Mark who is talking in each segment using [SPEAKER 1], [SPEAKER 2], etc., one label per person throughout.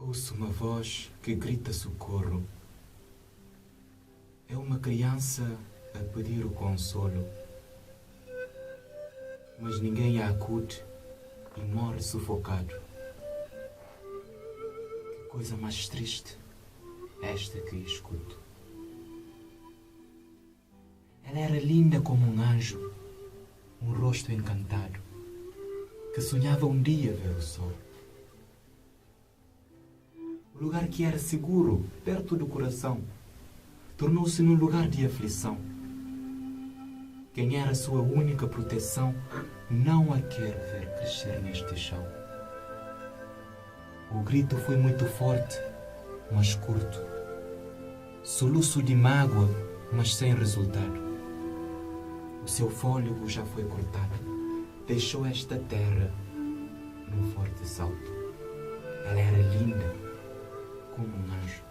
[SPEAKER 1] Ouço uma voz que grita socorro. É uma criança a pedir o consolo. Mas ninguém a acude e morre sufocado. Que coisa mais triste esta que escuto. Ela era linda como um anjo, um rosto encantado, que sonhava um dia ver o sol. O lugar que era seguro, perto do coração, tornou-se num lugar de aflição. Quem era sua única proteção não a quer ver crescer neste chão. O grito foi muito forte, mas curto. Soluço de mágoa, mas sem resultado. O seu fôlego já foi cortado. Deixou esta terra num forte salto. Ela era linda como um anjo,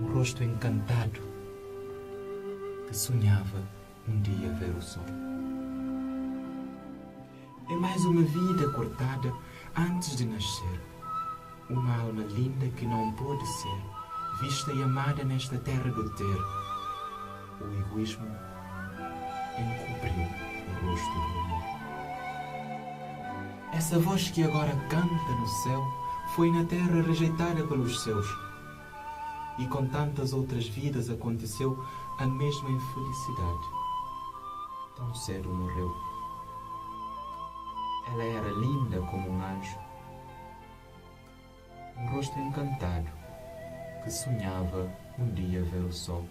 [SPEAKER 1] um rosto encantado que sonhava um dia ver o sol. É mais uma vida cortada antes de nascer. Uma alma linda que não pôde ser vista e amada nesta terra do ter. O egoísmo encobriu o rosto do amor. Essa voz que agora canta no céu foi na terra rejeitada pelos seus. E com tantas outras vidas aconteceu a mesma infelicidade. Tão cedo morreu. Ela era linda como um anjo, um rosto encantado que sonhava um dia ver o sol.